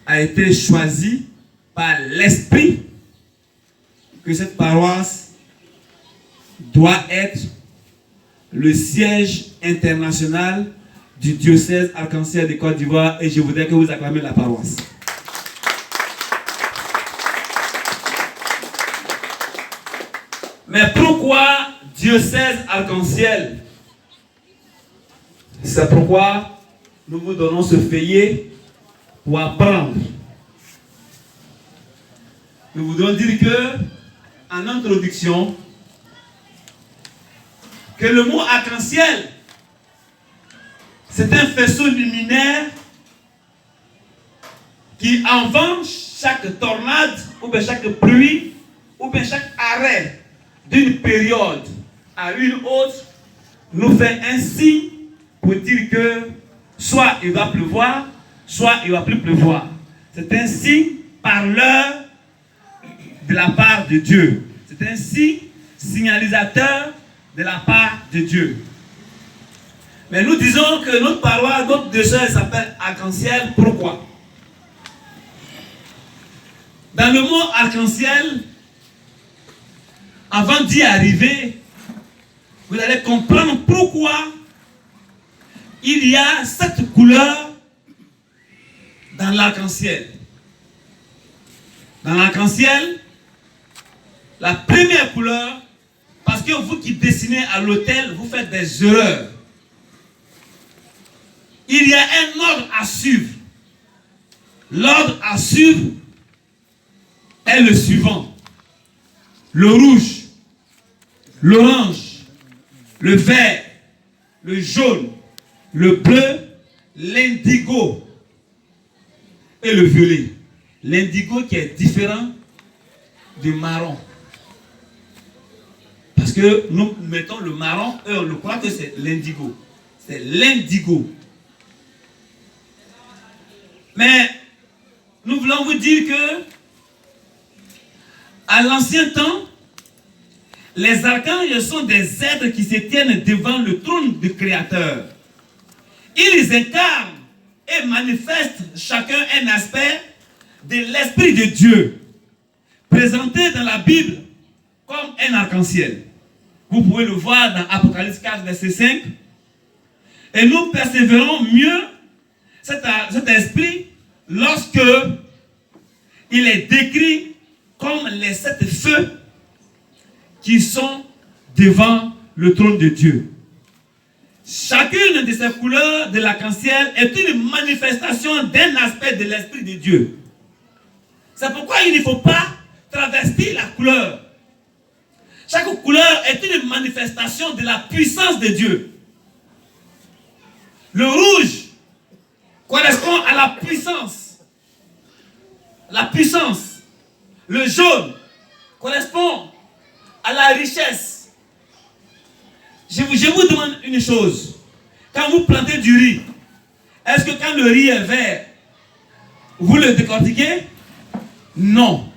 a été choisi par l'Esprit que cette paroisse doit être le siège international du diocèse Arc-en-Ciel de Côte d'Ivoire, et je voudrais que vous acclamiez la paroisse. Mais pourquoi diocèse Arc-en-Ciel? C'est pourquoi nous vous donnons ce feuillet pour apprendre. Nous voudrons dire que, en introduction, que le mot arc-en-ciel, c'est un faisceau luminaire qui, avant chaque tornade, ou bien chaque pluie, ou bien chaque arrêt d'une période à une autre, nous fait un signe pour dire que soit il va pleuvoir, soit il ne va plus pleuvoir. C'est un signe par l'heure de la part de Dieu. C'est un signe signalisateur de la part de Dieu. Mais nous disons que notre paroisse, notre diocèse s'appelle Arc-en-Ciel. Pourquoi? Dans le mot arc-en-ciel, avant d'y arriver, vous allez comprendre pourquoi il y a cette couleur dans l'arc-en-ciel. Dans l'arc-en-ciel, la première couleur, parce que vous qui dessinez à l'hôtel, vous faites des erreurs. Il y a un ordre à suivre. L'ordre à suivre est le suivant. Le rouge, l'orange, le vert, le jaune, le bleu, l'indigo et le violet. L'indigo qui est différent du marron. Parce que nous mettons le marron et on le croit que c'est l'indigo. C'est l'indigo. Mais nous voulons vous dire que à l'ancien temps, les archanges sont des êtres qui se tiennent devant le trône du Créateur. Ils incarnent et manifestent chacun un aspect de l'Esprit de Dieu, présenté dans la Bible comme un arc-en-ciel. Vous pouvez le voir dans Apocalypse 4, verset 5. Et nous persévérons mieux cet esprit lorsque il est décrit comme les 7 feux qui sont devant le trône de Dieu. Chacune de ces couleurs de l'arc-en-ciel est une manifestation d'un aspect de l'Esprit de Dieu. C'est pourquoi il ne faut pas travestir la couleur. Chaque couleur est une manifestation de la puissance de Dieu. Le rouge correspond à la puissance. La puissance. Le jaune correspond à la richesse. Je vous demande une chose. Quand vous plantez du riz, est-ce que quand le riz est vert, vous le décortiquez? Non.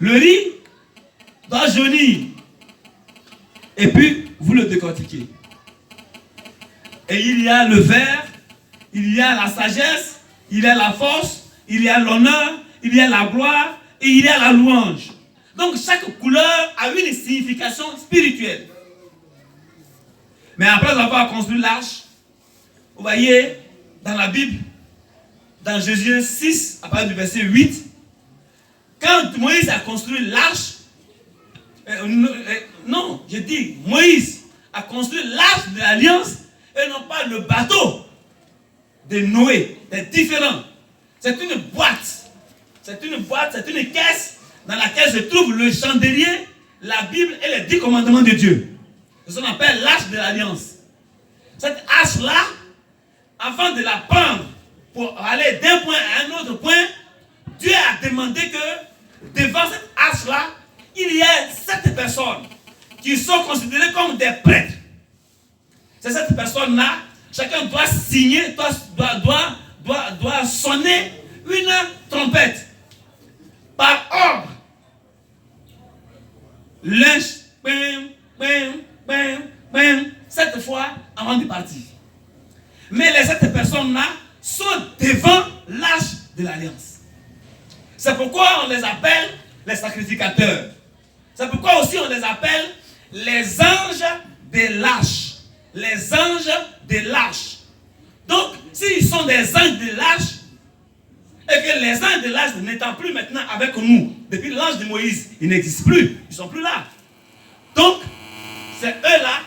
Le riz doit jaunir. Et puis, vous le décortiquez. Et il y a le vert, il y a la sagesse, il y a la force, il y a l'honneur, il y a la gloire et il y a la louange. Donc, chaque couleur a une signification spirituelle. Mais après avoir construit l'arche, vous voyez, dans la Bible, dans Jésus 6, à partir du verset 8, quand Moïse a construit l'arche, non, je dis, Moïse a construit l'arche de l'alliance et non pas le bateau de Noé. C'est différent. C'est une boîte. C'est une boîte, c'est une caisse dans laquelle se trouve le chandelier, la Bible et les 10 commandements de Dieu. C'est ce qu'on appelle l'arche de l'alliance. Cette arche-là, avant de la prendre pour aller d'un point à un autre point, Dieu a demandé que devant cette arche-là, il y a 7 personnes qui sont considérées comme des prêtres. C'est cette personne-là, chacun doit signer, doit sonner une trompette par ordre. L'un, 7 fois avant de partir. Mais les 7 personnes-là sont devant l'arche de l'alliance. C'est pourquoi on les appelle les sacrificateurs. C'est pourquoi aussi on les appelle les anges des lâches. Les anges des lâches. Donc, s'ils sont des anges des lâches, et que les anges des lâches n'étant plus maintenant avec nous, depuis l'ange de Moïse, ils n'existent plus, ils ne sont plus là. Donc, c'est eux-là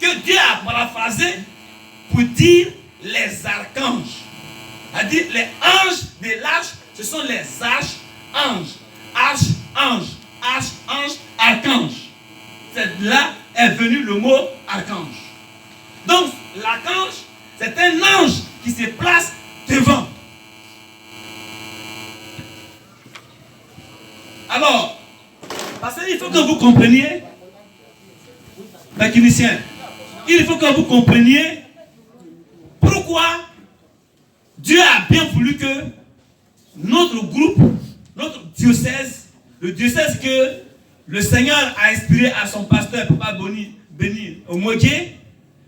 que Dieu a paraphrasé pour dire les archanges. C'est-à-dire les anges des lâches, ce sont les archanges. Archange, archange, archange. C'est là est venu le mot archange. Donc, l'archange, c'est un ange qui se place devant. Alors, parce qu'il faut que vous compreniez, mécanicien, il faut que vous compreniez pourquoi Dieu a bien voulu que notre groupe, notre diocèse, le diocèse que le Seigneur a inspiré à son pasteur, Papa Béni Omogué,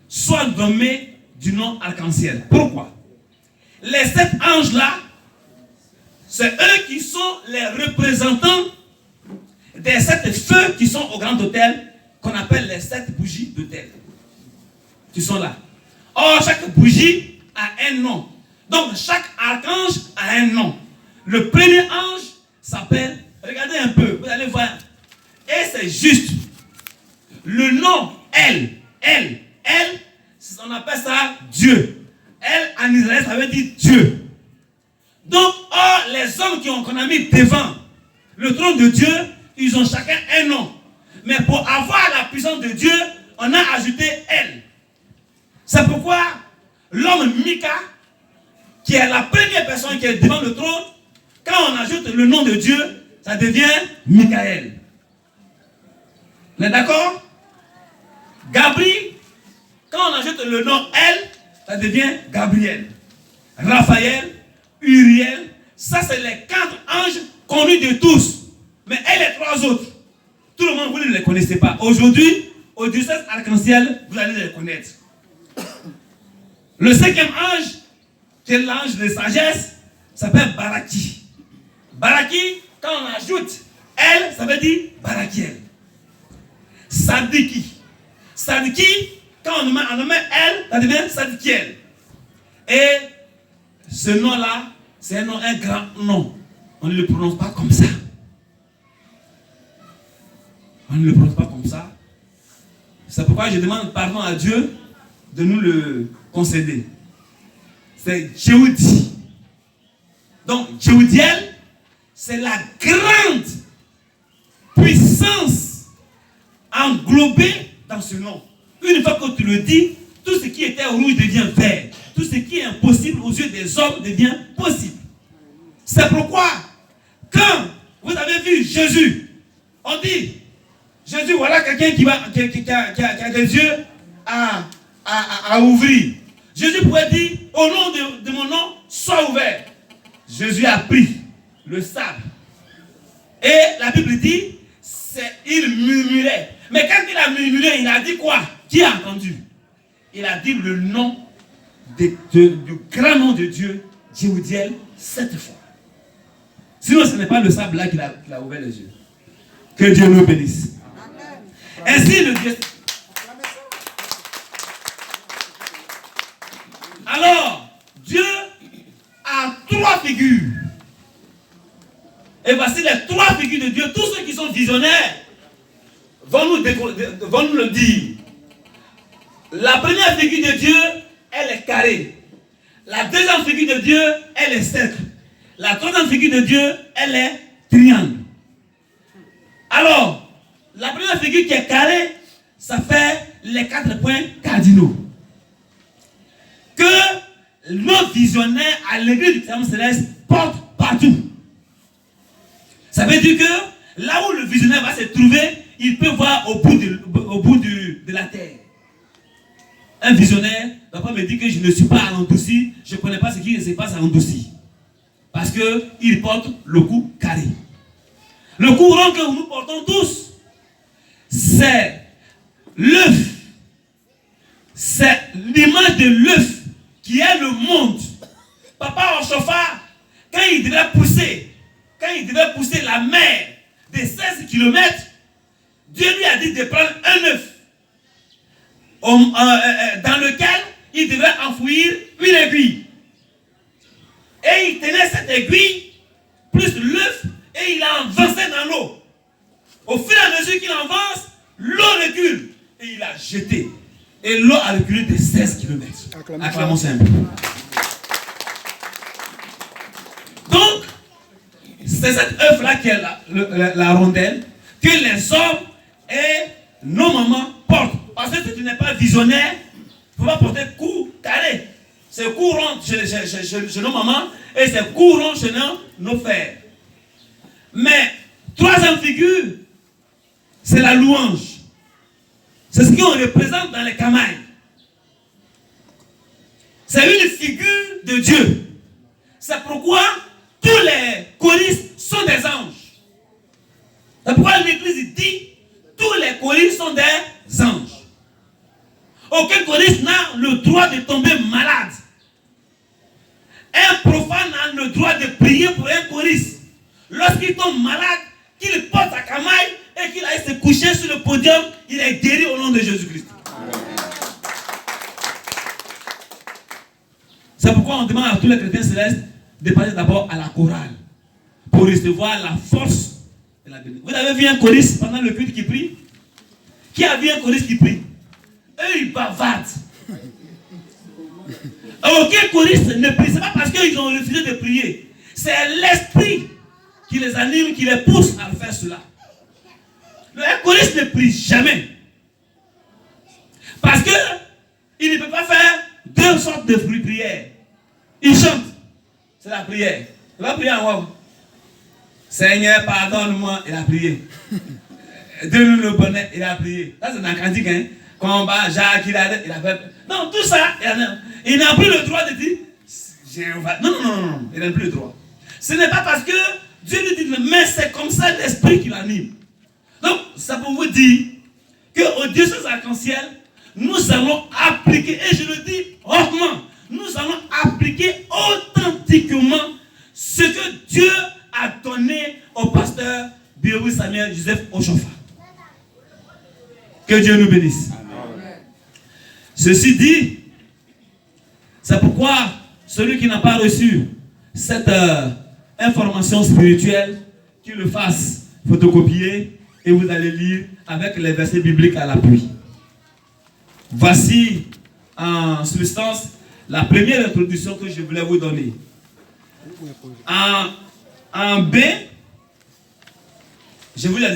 soit nommé du nom arc-en-ciel. Pourquoi? Les 7 anges-là, c'est eux qui sont les représentants des 7 feux qui sont au grand autel, qu'on appelle les 7 bougies d'autel. Qui sont là. Or, chaque bougie a un nom. Donc, chaque archange a un nom. Le premier ange s'appelle, regardez un peu, vous allez voir. Et c'est juste. Le nom, elle, on appelle ça Dieu. Elle, en Israël, ça veut dire Dieu. Donc, or, les hommes qu'on a mis devant le trône de Dieu, ils ont chacun un nom. Mais pour avoir la puissance de Dieu, on a ajouté elle. C'est pourquoi l'homme Mika, qui est la première personne qui est devant le trône, quand on ajoute le nom de Dieu, ça devient Michael. Vous êtes d'accord? Gabriel, quand on ajoute le nom elle, ça devient Gabriel. Raphaël, Uriel, ça c'est les 4 anges connus de tous. Mais elle les 3 autres, tout le monde, vous ne les connaissez pas. Aujourd'hui, au diocèse arc-en-ciel, vous allez les connaître. Le 5e ange, qui est l'ange de sagesse, s'appelle Baraki. Baraki, quand on ajoute elle, ça veut dire Barakiel. Sadiki. Sadiki, quand on met elle, ça devient Sadikiel. Et ce nom-là, c'est un grand nom. On ne le prononce pas comme ça. On ne le prononce pas comme ça. C'est pourquoi je demande pardon à Dieu de nous le concéder. C'est Jéhoudi. Donc, Jéhoudiel, c'est la grande puissance englobée dans ce nom. Une fois que tu le dis, tout ce qui était rouge devient vert. Tout ce qui est impossible aux yeux des hommes devient possible. C'est pourquoi, quand vous avez vu Jésus, on dit, Jésus, voilà quelqu'un qui a des yeux à ouvrir. Jésus pourrait dire, au nom de mon nom, sois ouvert. Jésus a pris le sable. Et la Bible dit, il murmurait. Mais quand il a murmuré, il a dit quoi? Qui a entendu? Il a dit le nom du grand nom de Dieu, Jéhoudiel, 7 fois. Sinon, ce n'est pas le sable là qu'il a ouvert les yeux. Que Dieu nous bénisse. Ainsi, le Dieu. Alors, Dieu a 3 figures. Et voici les 3 figures de Dieu. Tous ceux qui sont visionnaires vont nous le dire. La première figure de Dieu, elle est carrée. La deuxième figure de Dieu, elle est cercle. La troisième figure de Dieu, elle est triangle. Alors, la première figure qui est carrée, ça fait les 4 points cardinaux. Que nos visionnaires à l'église du Royaume céleste portent partout. Ça veut dire que là où le visionnaire va se trouver, il peut voir au bout de la terre. Un visionnaire ne va pas me dire que je ne suis pas à Landouci, je ne connais pas ce qui se passe à Landouci. Parce qu'il porte le cou carré. Le cou rond que nous portons tous, c'est l'œuf. C'est l'image de l'œuf qui est le monde. Papa Orchofa, quand il devait pousser la mer de 16 km, Dieu lui a dit de prendre un œuf dans lequel il devait enfouir une aiguille. Et il tenait cette aiguille plus l'œuf et il a avancé dans l'eau. Au fur et à mesure qu'il avance, l'eau recule et il a jeté. Et l'eau a reculé de 16 km. Acclamons Saint-Dieu. Donc, c'est cet œuf-là qui est la rondelle que les hommes et nos mamans portent. Parce que si tu n'es pas visionnaire, il ne faut pas porter coup carré. C'est courant chez nos mamans et c'est courant chez nos frères. Mais, troisième figure, c'est la louange. C'est ce qu'on représente dans les camailles. C'est une figure de Dieu. C'est pourquoi tous les choristes sont des anges. C'est pourquoi l'Église dit tous les choristes sont des anges. Aucun choriste n'a le droit de tomber malade. Un profane a le droit de prier pour un choriste. Lorsqu'il tombe malade, qu'il porte sa camaille et qu'il aille se coucher sur le podium, il est guéri au nom de Jésus-Christ. C'est pourquoi on demande à tous les chrétiens célestes de passer d'abord à la chorale pour recevoir la force de la bénédiction. Vous avez vu un choriste pendant le culte qui prie? Qui a vu un choriste qui prie? Eux, ils bavardent. Aucun choriste ne prie. Ce n'est pas parce qu'ils ont refusé de prier. C'est l'esprit qui les anime, qui les pousse à faire cela. Un choriste ne prie jamais. Parce qu'il ne peut pas faire deux sortes de prières. Il chante. C'est la prière. Il va prier en haut. Seigneur, pardonne-moi. Il a prié. Donne-nous le bonheur. Il a prié. Ça, c'est dans le cantique. Hein? Combat, Jacques, il a fait. Non, tout ça, il n'a plus le droit de dire Jéhovah. Non. Il n'a plus le droit. Ce n'est pas parce que Dieu lui dit, mais c'est comme ça l'esprit qui l'anime. Donc, ça peut vous dire qu'au diocèse arc-en-ciel, nous allons appliquer, et je le dis hautement, nous allons appliquer authentiquement ce que Dieu a donné au pasteur Biroui Samuel Joseph Ochofa. Que Dieu nous bénisse. Amen. Ceci dit, c'est pourquoi celui qui n'a pas reçu cette information spirituelle, qu'il le fasse photocopier et vous allez lire avec les versets bibliques à l'appui. Voici en substance la première introduction que je voulais vous donner. En B, je vous l'ai dit.